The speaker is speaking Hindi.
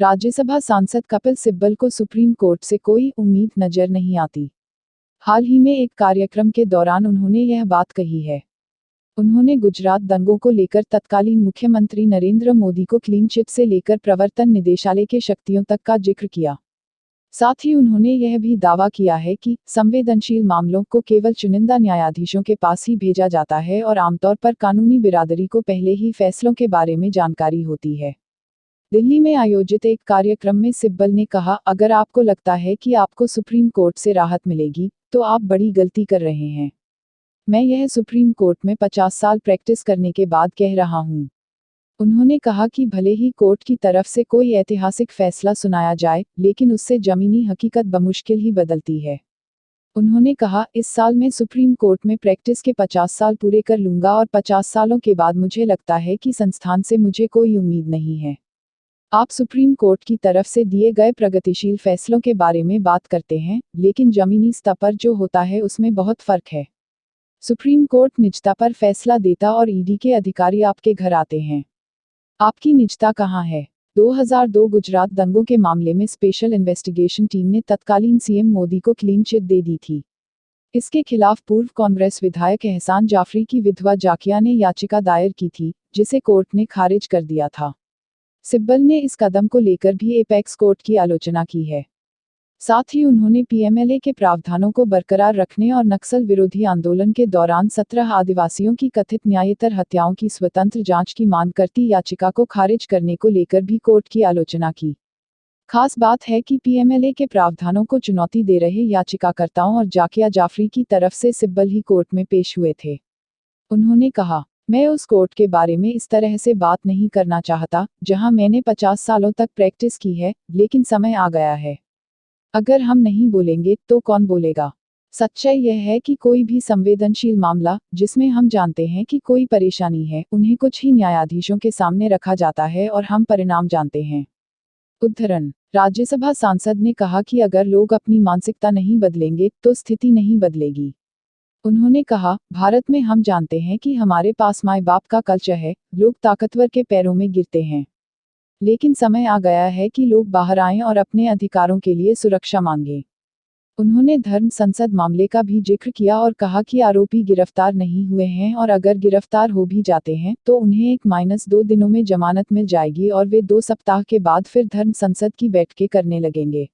राज्यसभा सांसद कपिल सिब्बल को सुप्रीम कोर्ट से कोई उम्मीद नजर नहीं आती। हाल ही में एक कार्यक्रम के दौरान उन्होंने यह बात कही है। उन्होंने गुजरात दंगों को लेकर तत्कालीन मुख्यमंत्री नरेंद्र मोदी को क्लीन चिट से लेकर प्रवर्तन निदेशालय के शक्तियों तक का जिक्र किया। साथ ही उन्होंने यह भी दावा किया है कि संवेदनशील मामलों को केवल चुनिंदा न्यायाधीशों के पास ही भेजा जाता है और आमतौर पर कानूनी बिरादरी को पहले ही फैसलों के बारे में जानकारी होती है। दिल्ली में आयोजित एक कार्यक्रम में सिब्बल ने कहा, अगर आपको लगता है कि आपको सुप्रीम कोर्ट से राहत मिलेगी, तो आप बड़ी गलती कर रहे हैं। मैं यह सुप्रीम कोर्ट में 50 साल प्रैक्टिस करने के बाद कह रहा हूं। उन्होंने कहा कि भले ही कोर्ट की तरफ से कोई ऐतिहासिक फैसला सुनाया जाए, लेकिन उससे जमीनी हकीकत बमुश्किल ही बदलती है। उन्होंने कहा, इस साल मैं सुप्रीम कोर्ट में प्रैक्टिस के 50 साल पूरे कर लूंगा और 50 सालों के बाद मुझे लगता है कि संस्थान से मुझे कोई उम्मीद नहीं है। आप सुप्रीम कोर्ट की तरफ से दिए गए प्रगतिशील फैसलों के बारे में बात करते हैं, लेकिन जमीनी स्तर पर जो होता है उसमें बहुत फर्क है। सुप्रीम कोर्ट निजता पर फैसला देता और ईडी के अधिकारी आपके घर आते हैं। आपकी निजता कहाँ है? 2002 गुजरात दंगों के मामले में स्पेशल इन्वेस्टिगेशन टीम ने तत्कालीन सीएम मोदी को क्लीन चिट दे दी थी। इसके खिलाफ पूर्व कांग्रेस विधायक एहसान जाफरी की विधवा जाकिया ने याचिका दायर की थी, जिसे कोर्ट ने खारिज कर दिया था। सिब्बल ने इस कदम को लेकर भी एपेक्स कोर्ट की आलोचना की है। साथ ही उन्होंने पीएमएलए के प्रावधानों को बरकरार रखने और नक्सल विरोधी आंदोलन के दौरान 17 आदिवासियों की कथित न्यायेतर हत्याओं की स्वतंत्र जांच की मांग करती याचिका को खारिज करने को लेकर भी कोर्ट की आलोचना की। खास बात है कि पीएमएलए के प्रावधानों को चुनौती दे रहे याचिकाकर्ताओं और जाकिया जाफरी की तरफ से सिब्बल ही कोर्ट में पेश हुए थे। उन्होंने कहा, मैं उस कोर्ट के बारे में इस तरह से बात नहीं करना चाहता, जहां मैंने 50 सालों तक प्रैक्टिस की है, लेकिन समय आ गया है। अगर हम नहीं बोलेंगे तो कौन बोलेगा? सच्चाई यह है कि कोई भी संवेदनशील मामला, जिसमें हम जानते हैं कि कोई परेशानी है, उन्हें कुछ ही न्यायाधीशों के सामने रखा जाता है और हम परिणाम जानते हैं। उद्धरण: राज्यसभा सांसद ने कहा कि अगर लोग अपनी मानसिकता नहीं बदलेंगे, तो स्थिति नहीं बदलेगी। उन्होंने कहा, भारत में हम जानते हैं कि हमारे पास माँ बाप का कल्चर है, लोग ताकतवर के पैरों में गिरते हैं। लेकिन समय आ गया है कि लोग बाहर आएं और अपने अधिकारों के लिए सुरक्षा मांगें। उन्होंने धर्म संसद मामले का भी जिक्र किया और कहा कि आरोपी गिरफ्तार नहीं हुए हैं और अगर गिरफ्तार हो भी जाते हैं तो उन्हें 1-2 दिनों में जमानत मिल जाएगी और वे 2 सप्ताह के बाद फिर धर्म संसद की बैठकें करने लगेंगे।